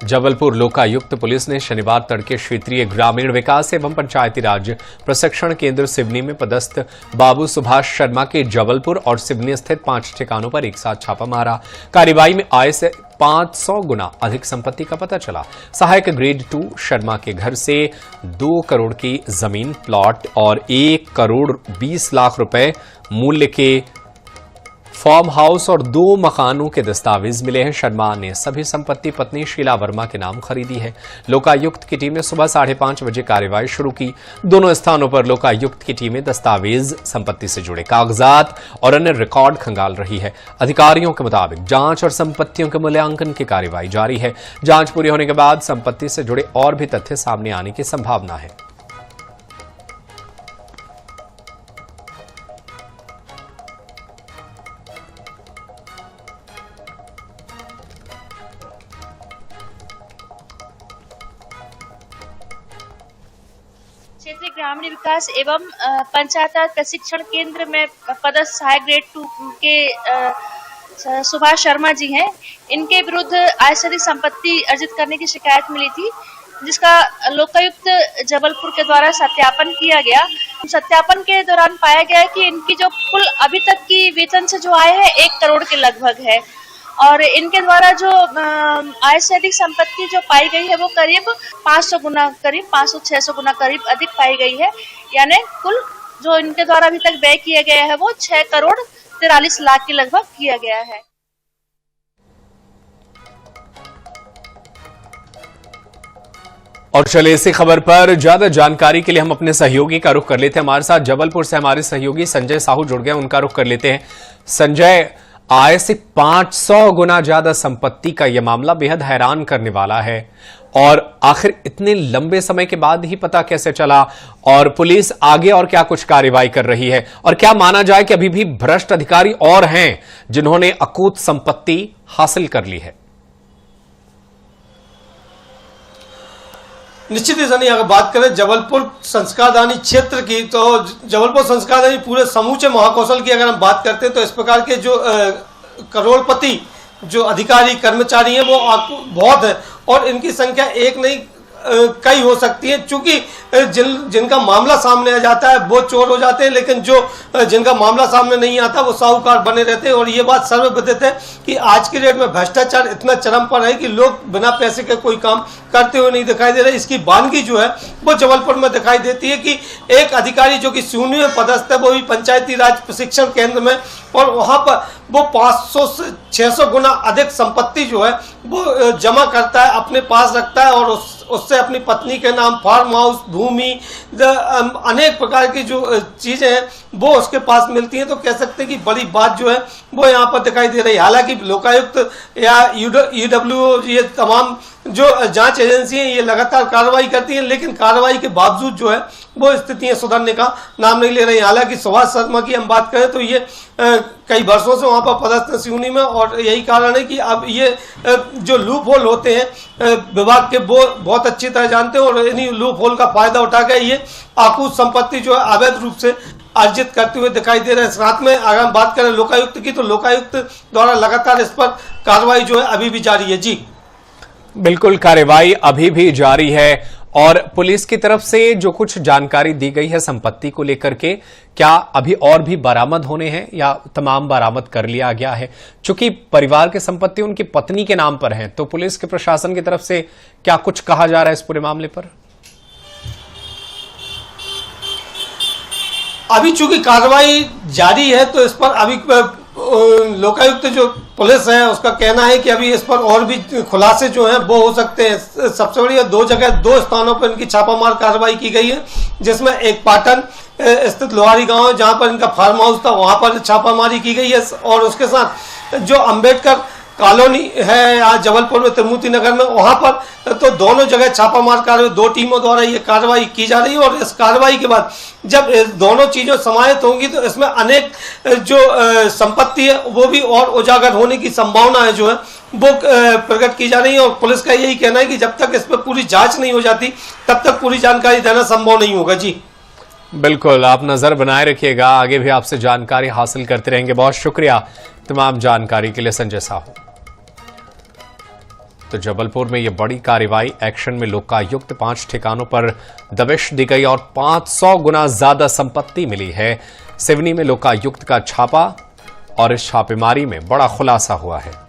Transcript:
Jabalpur Lokayukta police ने शनिवार तड़के क्षेत्रीय ग्रामीण विकास एवं पंचायती राज प्रशिक्षण केंद्र सिवनी में पदस्थ बाबू सुभाष शर्मा के जबलपुर और सिवनी स्थित 5 ठिकानों पर एक साथ छापा मारा। कार्रवाई में आय से 500 गुना अधिक संपत्ति का पता चला। सहायक ग्रेड 2 शर्मा के घर से 2 करोड़ की जमीन प्लॉट और 1 करोड़ 20 लाख रुपए मूल्य के फार्म हाउस और 2 मकानों के दस्तावेज मिले हैं। शर्मा ने सभी संपत्ति पत्नी शीला वर्मा के नाम खरीदी है। लोकायुक्त की टीम ने सुबह 5:30 बजे कार्रवाई शुरू की। दोनों स्थानों पर लोकायुक्त की टीमें दस्तावेज, संपत्ति से जुड़े कागजात और अन्य रिकॉर्ड खंगाल रही है। अधिकारियों के मुताबिक जांच और संपत्तियों के मूल्यांकन की कार्रवाई जारी है। जांच पूरी होने के बाद संपत्ति से जुड़े और भी तथ्य सामने आने की संभावना है। क्षेत्रीय ग्रामीण विकास एवं पंचायत राज प्रशिक्षण केंद्र में पदस्थ सहायक ग्रेड 2 के सुभाष शर्मा जी हैं। इनके विरुद्ध आय से अधिक संपत्ति अर्जित करने की शिकायत मिली थी, जिसका लोकायुक्त जबलपुर के द्वारा सत्यापन किया गया। सत्यापन के दौरान पाया गया कि इनकी जो कुल अभी तक की वेतन से जो आय है 1 करोड़ के लगभग है और इनके द्वारा जो आय से अधिक संपत्ति जो पाई गई है वो करीब 500 गुना, करीब 500-600 गुना करीब अधिक पाई गई है। यानी कुल जो इनके द्वारा अभी तक व्यय किया गया है वो 6 करोड़ 43 लाख के लगभग किया गया है। और चले इसी खबर पर ज्यादा जानकारी के लिए हम अपने सहयोगी का रुख कर लेते हैं। हमारे साथ जबलपुर से हमारे सहयोगी संजय साहू जुड़ गए, उनका रुख कर लेते हैं। संजय, आय से 500 गुना ज्यादा संपत्ति का यह मामला बेहद हैरान करने वाला है और आखिर इतने लंबे समय के बाद ही पता कैसे चला और पुलिस आगे और क्या कुछ कार्रवाई कर रही है और क्या माना जाए कि अभी भी भ्रष्ट अधिकारी और हैं जिन्होंने अकूत संपत्ति हासिल कर ली है? निश्चित ही सनी, अगर बात करें जबलपुर संस्कारदानी क्षेत्र की, तो जबलपुर संस्कारदानी पूरे समूचे महाकौशल की अगर हम बात करते हैं तो इस प्रकार के जो करोड़पति जो अधिकारी कर्मचारी हैं वो बहुत है और इनकी संख्या एक नहीं कई हो सकती है। चूंकि जिनका मामला सामने आ जाता है वो चोर हो जाते हैं, लेकिन जिनका मामला सामने नहीं आता वो साहूकार बने रहते हैं। और ये बात सर्वविदित है कि आज की डेट में भ्रष्टाचार इतना चरम पर है कि लोग बिना पैसे के कोई काम करते हुए नहीं दिखाई दे रहे। इसकी वानगी जो है वो जबलपुर में दिखाई देती है कि एक अधिकारी जो कि सिवनी में पदस्थ है, वो भी पंचायती राज प्रशिक्षण केंद्र में, और वहां पर वो 500 से 600 गुना अधिक संपत्ति जो है वो जमा करता है, अपने पास रखता है और उससे अपनी पत्नी के नाम फार्म हाउस, भूमि, अनेक प्रकार की जो चीजें हैं वो उसके पास मिलती हैं। तो कह सकते हैं कि बड़ी बात जो है वो यहाँ पर दिखाई दे रही है। हालांकि लोकायुक्त या ईडब्ल्यू ये तमाम जो जांच एजेंसी हैं ये लगातार कार्रवाई करती हैं, लेकिन कार्रवाई के बावजूद जो है वो स्थितियां सुधरने का नाम नहीं ले रही। हालांकि सुभाष शर्मा की हम बात करें तो ये कई वर्षों से वहां पर पदस्थ है सिवनी में, और यही कारण है कि अब ये जो लूप होल होते हैं विभाग के वो बहुत अच्छी तरह जानते हैं और इन्हीं लूप होल का फायदा उठा के ये आकूत संपत्ति जो है अवैध रूप से अर्जित करते हुए दिखाई दे रहे हैं। साथ में अगर हम बात करें लोकायुक्त की, तो लोकायुक्त द्वारा लगातार इस पर कार्रवाई जो है अभी भी जारी है। जी बिल्कुल, कार्रवाई अभी भी जारी है और पुलिस की तरफ से जो कुछ जानकारी दी गई है संपत्ति को लेकर के, क्या अभी और भी बरामद होने हैं या तमाम बरामद कर लिया गया है? चूंकि परिवार की संपत्ति उनकी पत्नी के नाम पर है, तो पुलिस के प्रशासन की तरफ से क्या कुछ कहा जा रहा है इस पूरे मामले पर? अभी चूंकि कार्रवाई जारी है तो इस पर अभी लोकायुक्त जो पुलिस है उसका कहना है कि अभी इस पर और भी खुलासे जो हैं वो हो सकते हैं। सबसे बड़ी 2 स्थानों पर इनकी छापामार कार्रवाई की गई है, जिसमें एक पाटन स्थित लोहारी गांव है जहां पर इनका फार्म हाउस था, वहां पर छापामारी की गई है। और उसके साथ जो अंबेडकर कॉलोनी है यहाँ जबलपुर में त्रिमूर्ति नगर में, वहां पर तो दोनों जगह छापामार कार्रवाई 2 टीमों द्वारा ये कार्रवाई की जा रही है। और इस कार्रवाई के बाद जब दोनों चीजें समाहित होंगी तो इसमें अनेक जो संपत्ति है वो भी और उजागर होने की संभावना है जो है वो प्रकट की जा रही है। और पुलिस का यही कहना है कि जब तक इस पर पूरी जांच नहीं हो जाती तब तक पूरी जानकारी देना संभव नहीं होगा। जी बिल्कुल, आप नजर बनाए रखिएगा, आगे भी आपसे जानकारी हासिल करते रहेंगे। बहुत शुक्रिया तमाम जानकारी के लिए संजय साहू। तो जबलपुर में ये बड़ी कार्रवाई एक्शन में लोकायुक्त 5 ठिकानों पर दबिश दी गई और 500 गुना ज्यादा संपत्ति मिली है। सिवनी में लोकायुक्त का छापा और इस छापेमारी में बड़ा खुलासा हुआ है।